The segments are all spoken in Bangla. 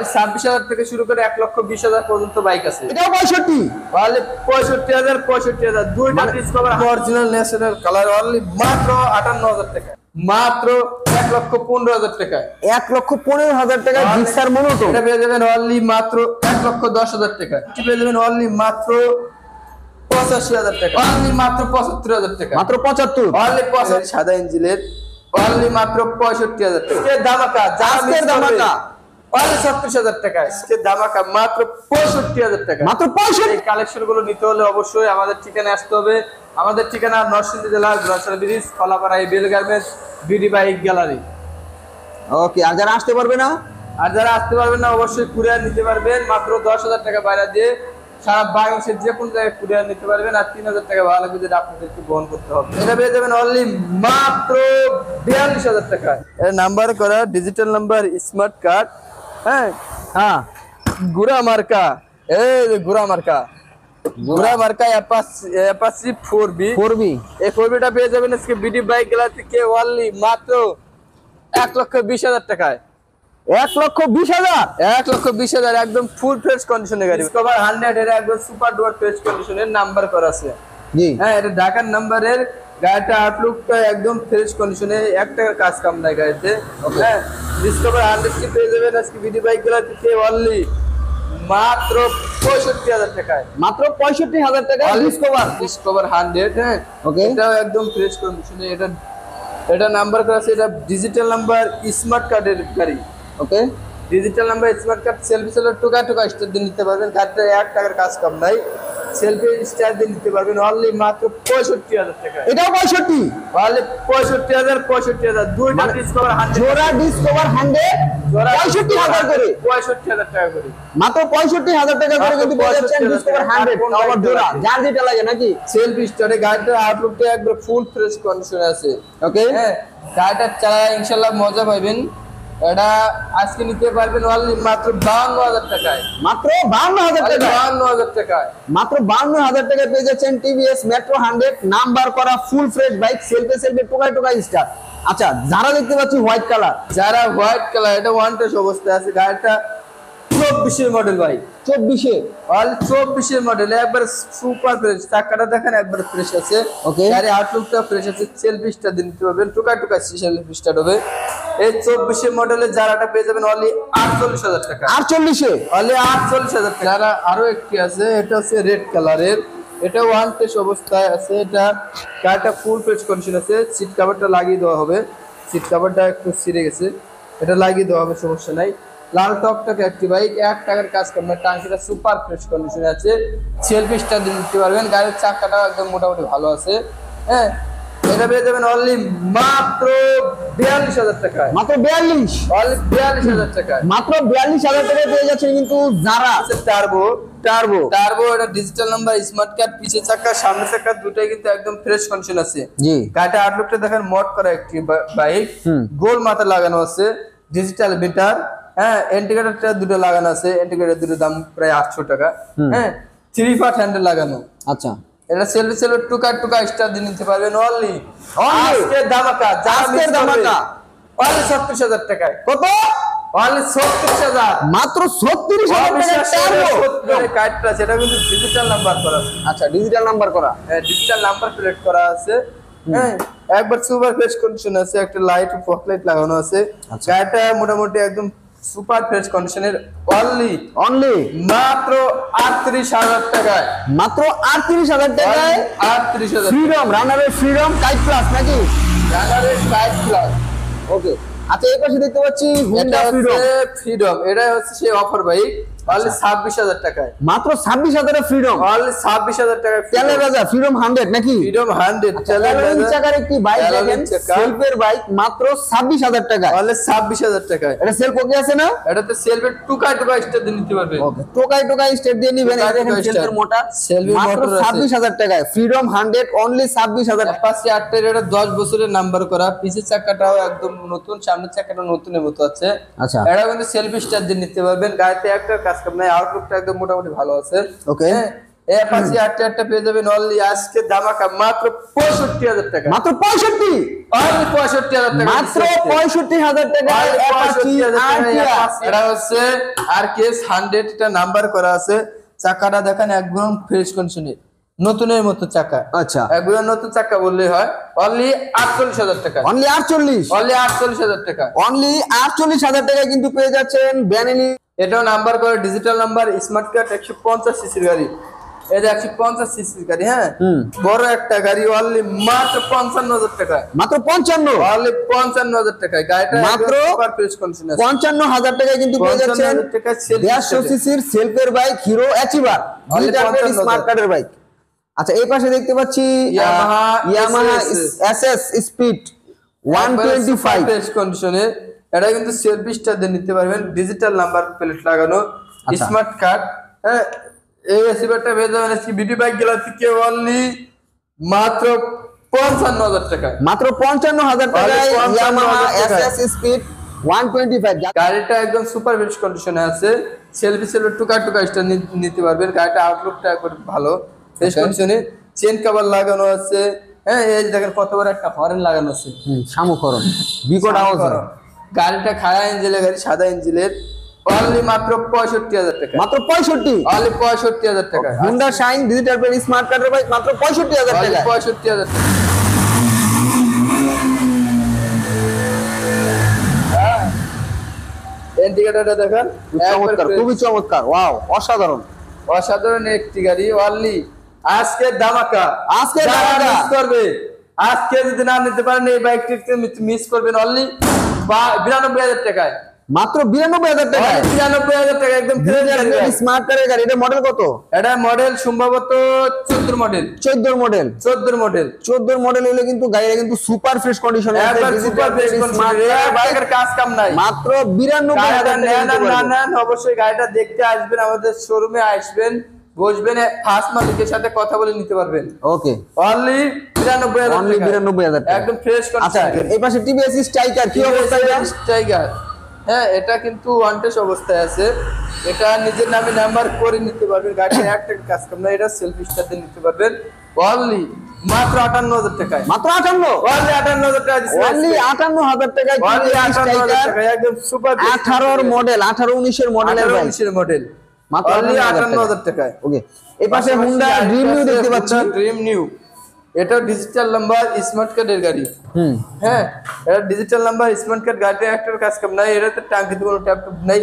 অনলি 26,000 থেকে শুরু করে 1,20,000 পর্যন্ত বাইক আছে। এটাও 65? অনলি 65,000 দুইটা discover original national colour only মাত্র 58,000 টাকা, মাত্র 1,15,000 টাকা। 1,15,000 টাকা জিক্সার মনোটো এটা পেয়ে যাবেন অনলি মাত্র 1,10,000 টাকা। এটা পেয়ে যাবেন অনলি মাত্র 85,000 টাকা, অনলি মাত্র 75,000 টাকা, মাত্র 75, অনলি 75 সাদা ইঞ্জিনের অনলি মাত্র 65,000 টাকা। আজকের ধামাকা, আজকের ধামাকা অনলি 36,000 টাকা। আজকের ধামাকা মাত্র 65,000 টাকা, মাত্র 65। এই কালেকশন গুলো নিতে হলে অবশ্যই আমাদের ঠিকানায় আসতে হবে। আমাদের ঠিকানা নরসিংদী জেলার grocery bridge, Kalapara bell garments, BD bike gallery. Okay, আর যারা আসতে পারবে না, আর যারা আসতে পারবেন না অবশ্যই কুরিয়ার নিতে পারবেন মাত্র 10,000 টাকা বাইরে দিয়ে সারা বাংলাদেশের যে কোনো জায়গায় কুরিয়ার নিতে পারবেন। আর 3,000 টাকা ভাড়া লাগবে যেটা আপনাদেরকে বহন করতে হবে। এটা পেয়ে যাবেন অনলি মাত্র 42,000 টাকা। এর নাম্বার করা ডিজিটাল নাম্বার স্মার্ট কার্ড, হ্যাঁ হ্যাঁ গুড়া মার্কা, এই যে গুড়া মার্কা, গুড়া মার্কা অ্যাপাচি 4B। এই 4Bটা পেয়ে যাবেন আজকে বিডি বাইক গ্যালারি থেকে অনলি মাত্র 1,20,000 টাকায়। 1,20,000? 1,20,000 একদম ফুল ফ্রেশ কন্ডিশনের গাড়ি। ডিসকভার 100 এর একদম সুপার ডুয়ার ফ্রেশ কন্ডিশনের নাম্বার করা আছে। জি হ্যাঁ, এটা ঢাকার নাম্বারের গাড়িটা আউটলুকটা একদম ফ্রেশ কন্ডিশনে, এক টাকার কাজ কাম নাই গাড়িতে। হ্যাঁ, ডিসকভার 100 কি পেয়ে যাবেন আজকে বিডি বাইক গ্যালারি থেকে অনলি মাত্র 65,000 টাকায়। মাত্র 65,000 টাকা ডিসকভার 100। হ্যাঁ, ওকে, এটাও একদম ফ্রেশ কন্ডিশনে। এটা নাম্বার করা আছে, এটা ডিজিটাল নাম্বার স্মার্ট কার্ডের গাড়ি। Okay, digital number smart card selfie seller টোকা স্টার দিয়ে নিতে পারবেন। কার্ডটা 1 টাকার কাজ কম নাই, সেলফি স্টার দিয়ে নিতে পারবেন অনলি মাত্র 65,000 টাকা। এটাও 65? অনলি 65,000 দুইটা ডিসকভার 100 জোড়া ডিসকভার 100 65,000 করে, 65,000 টাকা করে, মাত্র 65,000 টাকা করে কিন্তু পেয়ে যাচ্ছেন ডিসকভার 100 আবার জোড়া, যার যেটা লাগে নাকি। সেলফি স্টারে গাড়িটার আউটলুকটা একবার ফুল ফ্রেশ কন্ডিশনে আছে। ওকে, হ্যাঁ, গাড়িটা চালায় ইনশাআল্লাহ মজা পাবেন। এটা আজকে নিতে পারবেন অনলি মাত্র 52,000 টাকায়। মাত্র 52,000 টাকা, 52,000 টাকায়, মাত্র 52,000 টাকায় পেয়ে যাচ্ছেন টিভিএস মেট্রো 100 নাম্বার করা ফুল ফ্রেশ বাইক, সেলফি টোকাই স্টার। আচ্ছা, যারা দেখতে পাচ্ছি হোয়াইট কালার, যারা হোয়াইট কালার, এটা ওয়ান টেস্ট অবস্থায় আছে। গাড়িটা 24 এর মডেল ভাই, 24 অনলি 24 এর মডেল, একবার সুপার ফ্রেশ। চাকাটা দেখেন একবার ফ্রেশ আছে। ওকে, গাড়ি আউটলুকটা ফ্রেশ আছে। সেলফি স্টার দিয়ে নিতে পারবেন, টোকা সেলফি স্টার হবে। এই 24 এর মডেলের যারাটা পেয়ে যাবেন অনলি 48,000 টাকা। 48? অনলি 48,000 টাকা। যারা আরো একটি আছে, এটা হচ্ছে রেড কালারের, এটা ওয়ান টেস্ট অবস্থায় আছে। এটা গাড়িটা ফুল ফ্রেশ কন্ডিশন আছে। সিট কভারটা লাগিয়ে দেওয়া হবে, সিট কভারটা একটু ছিঁড়ে গেছে, এটা লাগিয়ে দেওয়া হবে, সমস্যা নাই। লাল টকটকে একটি বাইক, 1 টাকার কাজ করবে। টাঙ্কিটা সুপার ফ্রেশ কন্ডিশনে আছে। সেলফি স্টার দিয়ে নিতে পারবেন। গাড়ির চাকাটা একদম মোটামুটি ভালো আছে। হ্যাঁ, এটা পেয়ে যাবেন অনলি মাত্র 42,000 টাকায়। মাত্র 42? অনলি 42,000 টাকায়, মাত্র 42,000 টাকায় পেয়ে যাচ্ছেন কিন্তু যারা টার্বো। টার্বো এটা ডিজিটাল নাম্বার স্মার্ট কার্ড, পিছের চাকা সামনের চাকা দুটাই কিন্তু একদম ফ্রেশ কন্ডিশন আছে। জি, গাড়িটা আউটলুকটা দেখেন মড করা একটি বাইক, গোল মাথা লাগানো আছে, ডিজিটাল মিটার। হ্যাঁ, ইন্ডিকেটরটা দুটো লাগানো আছে। ইন্ডিকেটর দুটোর দাম প্রায় 800 টাকা। হ্যাঁ, 3 পার্ট হ্যান্ডেল লাগানো। আচ্ছা, এটা সেলফি টোকা স্টার দিয়ে নিতে পারবেন অনলি আজকের ধামাকা। আজকের ধামাকা অনলি 36,000 টাকায়। কত? অনলি 36,000, মাত্র 36,000 টাকা টার্বো। কার্ডটা সেটা কিন্তু ডিজিটাল নাম্বার করা আছে। আচ্ছা, ডিজিটাল নাম্বার করা, ডিজিটাল নাম্বার প্লেট করা আছে। হ্যাঁ, একবার সুপার ফ্রেশ কন্ডিশন আছে। একটা লাইট ফগ লাইট লাগানো আছে। গাড়িটা মোটামুটি একদম সুপার ফ্রেশ কন্ডিশনের অনলি মাত্র 38,000 টাকায়। মাত্র 38,000 টাকায় 38,000 ফ্রিডম, রানারের ফ্রিডম টাইপ প্লাস নাকি? রানারের টাইপ প্লাস। ওকে, আচ্ছা, এই পাশে দেখতে পাচ্ছি হুন্ডা ফ্রিডম। এটা হচ্ছে সেই অফার বাইক, অনলি 26,000 টাকায়। মাত্র 26,000 এর ফ্রিডম, অনলি 26,000 টাকায়। তেলের রাজা ফ্রিডম 100 নাকি? ফ্রিডম 100 তেলের চাকার একটি বাইক দেখেন, সেলফের বাইক, মাত্র 26,000 টাকায়। অনলি 26,000 টাকায়। এটা সেলফ ওকে আছে না? এটাতে সেলফের টোকা স্টার দিয়ে নিতে পারবে। ওকে, টোকাই স্টেপ দিয়ে নিবেন। এই দেখেন সেলফের মোটা, মাত্র 26,000 টাকায় ফ্রিডম 100, অনলি 26,000। অ্যাপাচি 8 এর, এটা 10 বছরের নাম্বার করা। পিছের চাকাটাও একদম নতুন, সামনের চাকাটা নতুনের মতো আছে। আচ্ছা, এটা কিন্তু সেলফি স্টার দিয়ে নিতে পারবেন। গাড়িতে একটা কাজ কাম নাই, আউটলুকটা একদম মোটামুটি ভালো আছে। ওকে, এই অ্যাপাচি R-T পেয়ে যাবেন অনলি আজকে ধামাকা মাত্র 65,000 টাকা। মাত্র 65, অনলি 65,000 টাকা, মাত্র 65,000 টাকা অ্যাপাচি R-T। এটা হচ্ছে RKS 100, এটা নাম্বার করা আছে। চাকাটা দেখেন একদম ফ্রেশ কন্ডিশনে, নতুনের মতো চাকা। আচ্ছা, একদম নতুন চাকা বললেই হয়। অনলি 48,000 টাকা, অনলি 48, অনলি 48,000 টাকা, অনলি 48,000 টাকা কিন্তু পেয়ে যাচ্ছেন ব্যানেলি। এটাও নাম্বার করে ডিজিটাল নাম্বার, স্মার্ট কার্ড, 150 সিসির গাড়ি। এই যে 150 সিসির গাড়ি, হ্যাঁ বড় একটা গাড়ি, অনলি মাত্র 55,000 টাকা, মাত্র 55, অনলি 55,000 টাকায় গাড়িটা মাত্র সুপার ফ্রেশ কন্ডিশন আছে। 55,000 টাকায় কিন্তু পেয়ে যাচ্ছেন 55,000 টাকা 150 সিসির সেলফের bike Hero Achiever, Only digital 55,000 smart কার্ডের বাইক। আচ্ছা, এই পাশে দেখতে পাচ্ছি ইয়ামাহা এসএস স্পিড 125 ফ্রেশ কন্ডিশনে। এটা কিন্তু সেলফ স্টার্ট নিতে পারবেন, ডিজিটাল নাম্বার প্লেট লাগানো, আচ্ছা। Smart card. হ্যাঁ, এই রেসিভারটা পেয়ে যাবেন বিডি বাইক গেলা থেকে অনলি মাত্র 55,000 টাকা, মাত্র 55,000 টাকায় Only 55,000 ইয়ামাহা টাকায়। SS speed 125। গাড়িটা একদম সুপার ফ্রেশ কন্ডিশনে আছে। সেলফি টুকা টুকা স্টার নিতে পারবেন। গাড়িটা আউটলুকটা একবার ভালো ফ্রেশ কন্ডিশনে, চেন কভার লাগানো আছে। হ্যাঁ, এই যে দেখেন কত বড় একটা হরেন লাগানো আছে, সামুখরণ বিকট আওয়াজ। গাড়িটা খাড়া ইঞ্জিনের গাড়ি, সাদা ইঞ্জিনের, অনলি মাত্র 65,000 টাকা, মাত্র 65, অনলি 65,000 টাকা। Honda shine digital plate smart কার্ডের বাইক মাত্র 65,000 অনলি টাকা। 65,000 টাকা। ইন্ডিকেটরটা দেখেন, চমৎকার, খুবই চমৎকার, ওয়াও, অসাধারণ। অসাধারণ একটি গাড়ি, অনলি আজকে ধামাকা, আজকে যারা ধামাকা। মিস করবে, আজকে যদি না নিতে পারেন এই বাইকটি মিস করবেন। অনলি 92,000 টাকায়, মাত্র 92,000 টাকায় 92,000 টাকা, একদম ফ্রেশ গাড়ি ভাই। স্মার্ট কার্ডের গাড়ি। এটা মডেল কত? এটা মডেল সম্ভবত 14 মডেল, 14 মডেল। 14 মডেল, 14 মডেল হলে কিন্তু গাড়িটা কিন্তু সুপার ফ্রেশ কন্ডিশনে আছে, একবার সুপার ফ্রেশ স্মার্ট কন্ডিশন, বাইকের কাজ কাম নাই। মাত্র 92,000 গাড়িটা টাকা নেন আর না নেন, অবশ্যই গাড়িটা দেখতে আসবেন, আমাদের শোরুমে আসবেন, বসবেন, ফার্স্ট মালিকের সাথে কথা বলে নিতে পারবেন। ওকে, অনলি 92,000 অনলি 92,000 টাকা, একদম ফ্রেশ আচ্ছা। কন্ডিশন। এই পাশে টিভিএস স্ট্রাইকার কি অবস্থা এটা? টাইগার, হ্যাঁ, এটা কিন্তু ওয়ান টেস্ট অবস্থায় আছে। এটা নিজের নামে নাম্বার করে নিতে পারবেন, গাড়ির একটা কাজ কাম না, এটা সেলফ স্টার্ট দিয়ে নিতে পারবেন। অনলি মাত্র 58,000 টাকায়, মাত্র 58, অনলি 58,000 টাকা দিচ্ছি, অনলি 58,000 টাকায় অনলি টিভিএস 58,000 স্ট্রাইকার টাকা, একদম সুপার 18 মডেল, 18-19 এর মডেলের বাইক, 19 এর মডেল, মাত্র অনলি 58,000 58,000 টাকায়। ওকে, এই পাশে হুন্ডা ড্রিম নিউ দেখতে পাচ্ছি। ড্রিম নিউ, এটা ডিজিটাল নাম্বার স্মার্ট কার্ডের গাড়ি। হুম, হ্যাঁ, এটা ডিজিটাল নাম্বার স্মার্ট কার্ড, গাড়িতে একটার কাজ কাম নাই, এটাতে টাঙ্কিতে কোনো ট্যাপ ট্যাপ নাই,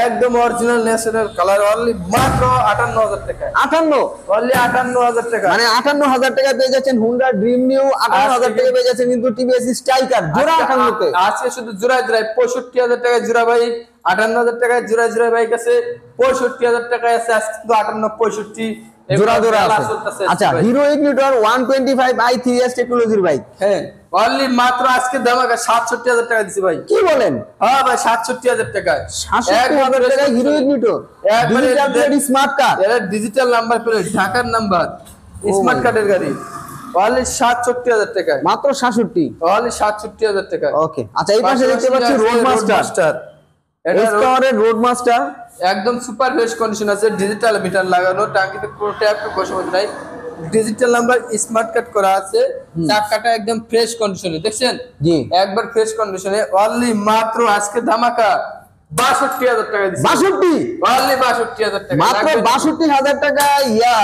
একদম অরিজিনাল ন্যাশনাল কালার, অনলি মাত্র 58,000 টাকা, 58, অনলি 58,000 টাকা, মানে 58,000 টাকা পেয়ে যাচ্ছেন হুন্ডা ড্রিম নিউ, 58,000 টাকা পেয়ে যাচ্ছেন কিন্তু টিভিএস স্ট্রাইকার জোড়া 58 তে। আজকে শুধু জোড়ায় জোড়ায় 65,000 টাকায় জোড়া বাইক, 58,000 টাকায় জোড়ায় জোড়ায় বাইক আছে, 65,000 টাকায় আছে আজকে কিন্তু 58, 65 জোড়া জোড়া আছে। আচ্ছা, হিরো ইগনিটর 125 i3s টেকনোলজির বাইক, হ্যাঁ, অনলি মাত্র আজকে ধামাকা 67,000 টাকা দিছি ভাই। কি বলেন? হ্যাঁ ভাই, 67,000 টাকায়, 67,000 টাকায় হিরো ইগনিটর, একবারে ডিজিটাল প্লেট স্মার্ট কার্ড, এরা ডিজিটাল নাম্বার প্লেট, ঢাকার নাম্বার, স্মার্ট কার্ডের গাড়ি, অনলি 67,000 টাকায়, মাত্র 67, অনলি 67,000 টাকা। ওকে। আচ্ছা, এই পাশে দেখতে পাচ্ছি রোড মাস্টার, এটা এসপাওয়ারের রোড মাস্টার, একদম সুপার ফ্রেশ কন্ডিশন আছে, ডিজিটাল মিটার লাগানো, টাঙ্কিতে কোনো ট্যাপ বসানো নাই, ডিজিটাল নাম্বার স্মার্ট কার্ড করা আছে, চাকাটা একদম ফ্রেশ কন্ডিশনে, দেখছেন জি, একবার ফ্রেশ কন্ডিশনে, অনলি মাত্র আজকে ধামাকা 62,000 টাকা দিচ্ছি, 62, অনলি 62,000 টাকা, মাত্র 62,000 টাকা ইয়া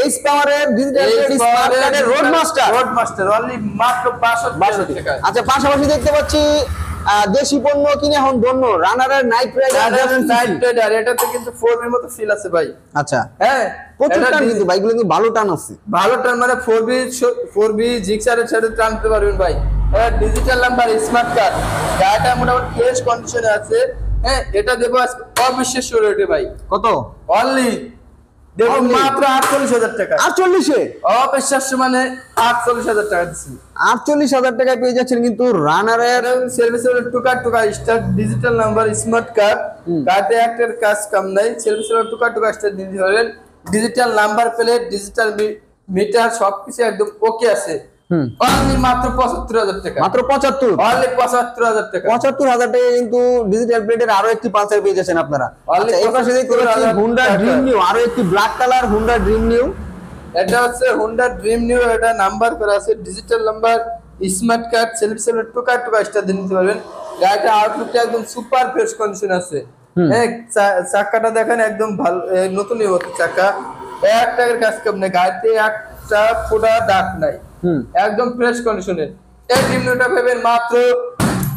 এসপাওয়ারের ডিজিটাল প্লেট স্মার্ট কার্ডের road master, road master, only মাত্র 62,000 টাকা। আচ্ছা, পাশাপাশি দেখতে পাচ্ছি দেশি পণ্য কিনে এখন ধন্য রানারের নাইট রাইডার, নাইট রাইডার, এটাতে কিন্তু 4 এর মতো ফিল আছে ভাই। আচ্ছা, হ্যাঁ, প্রচুর এটা টান কিন্তু বাইকগুলো কিন্তু ভালো টান আছে, ভালো টান, মানে 4B জিক্সারের সাথে টানতে পারবেন ভাই। এটা ডিজিটাল নাম্বার স্মার্ট কার্ড, গাড়িটা মোটামুটি ফ্রেশ কন্ডিশনে আছে। হ্যাঁ, এটা দেবো আজকে অবিশ্বাস্য রেটে ভাই। কত? অনলি দেবো Only? মাত্র 48,000 টাকা, 48-এ, অবিশ্বাস্য, মানে 48,000 টাকা দিচ্ছি। 48,000 টাকায় পেয়ে যাচ্ছেন কিন্তু রানারের সার্ভিসের টুকা টুকা star, digital number smart card, কার্ডে একটার কাজ কাম নাই, সার্ভিসের টুকা টুকা স্টার দিতে পারবেন, digital number plate, digital meter, সবকিছু একদম ওকে আছে। অনলি মাত্র ৭৫,০০০ টাকা, মাত্র 75, অনলি ৭৫,০০০ টাকা। ৭৫,০০০ টাকা কিন্তু ডিজিটাল প্লেটের আরো একটি পালসার পেয়ে যাচ্ছেন আপনারা। Only আচ্ছা, এই পাশে দেখতে পাচ্ছি ৭৫,০০০ হুন্ডা টাকা। ড্রিম নিউ, আরো একটি black colour Honda Dream New. এটা হচ্ছে হুন্ডা ড্রিম নিউ, এটা নাম্বার করা আছে digital number, smart card, self self টুকা টুকা স্টার দিয়ে নিতে পারবেন। গাড়িটা আউটলুকটা একদম সুপার ফ্রেশ কন্ডিশন আছে। চাকাটা দেখেন একদম ভালো, নতুনই মতো চাকা, এক টাকার কাজ কাম নেই, গাড়িতে একটা ফোটা দাগ নাই, একদম ফ্রেশ কন্ডিশনের। এই ড্রিম নিউটা পাবেন মাত্র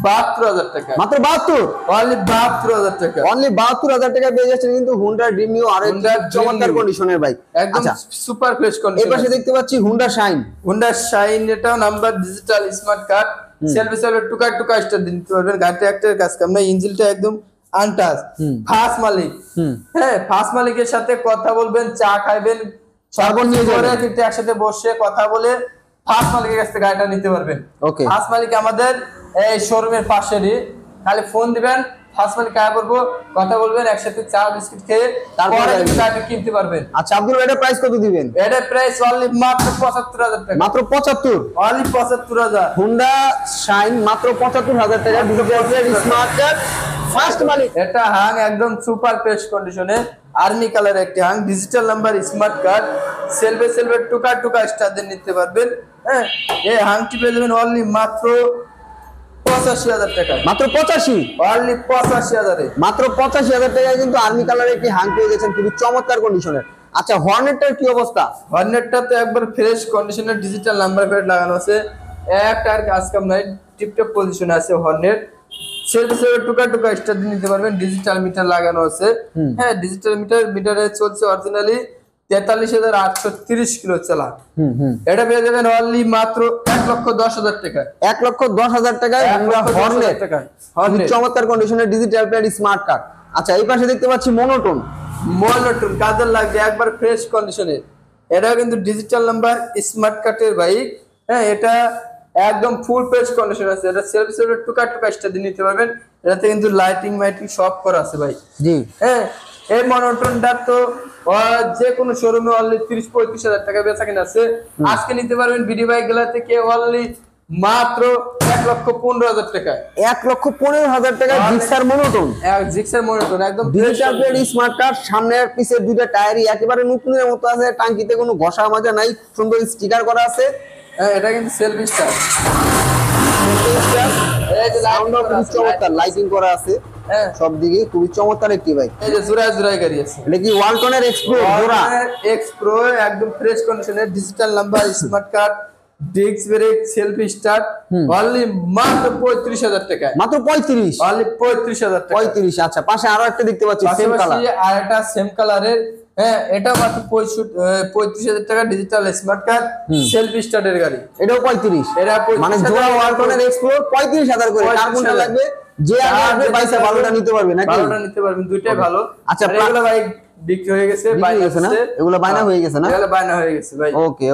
৭২,০০০ টাকা, মাত্র 72, অনলি ৭২,০০০ টাকা, অনলি 72,০০০ টাকা পেয়ে যাচ্ছেন কিন্তু হুন্ডা ড্রিম নিউ, আরো একটি Honda Dream চমৎকার New। কন্ডিশনের বাইক। একদম আচ্ছা, সুপার ফ্রেশ এই কন্ডিশন। পাশে দেখতে পাচ্ছি হুন্ডা শাইন। হুন্ডা শাইন, এটাও number digital smart card, selfie selfie টুকা টুকা স্টার দিতে পারবেন। গাড়িটা একটা কাজ কাম না, ইঞ্জিনটা একদম আনটাচ, ফার্স্ট মালিক। হ্যাঁ, ফার্স্ট মালিকের সাথে কথা বলবেন, চা খাইবেন, সর্বন নিয়ে যাবেন, কিন্তু একসাথে বসে কথা বলে ফার্স্ট মালিকের কাছ থেকে গাড়িটা নিতে পারবেন। ওকে, ফার্স্ট মালিক আমাদের এই শোরুমের পাশেরই, খালি ফোন দিবেন, ফার্স্ট মালিক আয়া করবো, কথা বলবেন, একসাথে চা বিস্কিট খেয়ে তারপরে গাড়িটা কিনতে পারবেন। আচ্ছা আব্দুল, এটা প্রাইস কত দিবেন? এটা প্রাইস অনলি মাত্র ৭৫,০০০ টাকা, মাত্র ৭৫, অনলি ৭৫,০০০। হুন্ডা শাইন মাত্র ৭৫,০০০ টাকা, digital plate smart card, first মালিক। এটা হাং একদম সুপার ফ্রেশ কন্ডিশনে, আর্মি কালার একটি হাং, ডিজিটাল নাম্বার, স্মার্ট কার্ড, সেলফে সেলফে টুকা টুকা স্টার দিয়ে নিতে পারবেন। হ্যাঁ, এই হাংটি পেয়ে যাবেন অনলি মাত্র ৮৫,০০০ টাকা, মাত্র 85, অনলি ৮৫,০০০। মাত্র 85,০০০ টাকায় কিন্তু আর্মি কালারের একটি হাং পেয়ে গেছেন, খুবই চমৎকার কন্ডিশনের। আচ্ছা, হর্নেটটার কি অবস্থা? হর্নেটটা তো একবার ফ্রেশ কন্ডিশনের ডিজিটাল নাম্বার প্লেট লাগানো আছে, একটা আর কাজ কাম নাই, টিপটপ পজিশনে আছে হর্নেট। সেলফি সেলফি টুকা টুকা স্টার দিয়ে নিতে পারবেন, ডিজিটাল মিটার লাগানো আছে। হ্যাঁ, ডিজিটাল মিটারে চলছে অরিজিনালি ৪৩,৮৩০ কিলো চালা। এটা পেয়ে যাবেন অনলি মাত্র ১,১০,০০০ টাকা, ১,১০,০০০ টাকায় হুন্ডা হর্নেট, হর্নেট চমৎকার কন্ডিশনের ডিজিটাল প্লেট স্মার্ট কার্ড। আচ্ছা, এই পাশে দেখতে পাচ্ছি মনোটোন। মনোটন কাজের লাগবে, একবার ফ্রেশ কন্ডিশনে। এটাও কিন্তু ডিজিটাল নাম্বার স্মার্ট কার্ডের বাইক। হ্যাঁ, এটা একদম ফুল ফ্রেশ কন্ডিশন আছে। এটা সেলফ সেলফ টুকা টুকা স্টার দিয়ে নিতে পারবেন। এটাতে কিন্তু লাইটিং মাইটিং সব করা আছে ভাই। জি, হ্যাঁ, এই মনোটনটা তো যে কোনো শোরুমে অনলি ৩০-৩৫,০০০ টাকা বেচা কিনা আছে। আজকে নিতে পারবেন বিডি বাইক গেলা থেকে অনলি মাত্র ১,১৫,০০০ টাকা, ১,১৫,০০০ টাকায় জিক্সার মনোটোন, জিক্সার মনোটন একদম ডিজিটাল প্লেট স্মার্ট কার্ড, সামনে আর পিছে দুইটা টায়ারই একেবারে নতুনের মতো আছে, টাঙ্কিতে কোনো ঘষা মাজা নাই, সুন্দর স্টিকার করা আছে। হ্যাঁ, এটা কিন্তু সেলফ স্টার, সাউন্ডও খুব চমৎকার, লাইটিং করা আছে হ্যাঁ, সব দিকে, খুবই চমৎকার একটি বাইক। এই যে জোড়ায় জোড়ায় গাড়ি আছে। এটা কি ওয়ালটনের এক্সপ্লোর জোড়া? এক্স প্রো একদম ফ্রেশ কন্ডিশনের, digital number, smart card, disc brake, self start, only মাত্র ৩৫,০০০ টাকা, মাত্র ৩৫, অনলি ৩৫,০০০ টাকা। ৩৫। আচ্ছা, পাশে আরো একটা দেখতে পাচ্ছি সেম কালার, পাশাপাশি আর একটা সেম কালারের, হ্যাঁ, এটা মাত্র ৩৫,০০০ টাকা, ডিজিটাল স্মার্ট কার্ড, সেলফ স্টার্টের গাড়ি, এটাও ৩৫। এটা মানে ৩৫,০০০ জোড়া ওয়ালটনের এক্সপ্লোর ৩৫,০০০ করে। কার কোনটা ৩৫,০০০ লাগবে? যে আগে আসবে বাইসা ভালোটা নিতে পারবে নাকি? ভালোটা নিতে পারবেন, দুইটাই ভালো। আচ্ছা, আর এগুলো ভাই বিক্রি হয়ে গেছে, বিক্রি হয়ে গেছে না? এগুলো বায়না হয়ে গেছে না? এগুলো বায়না হয়ে গেছে ভাই। ওকে ওকে।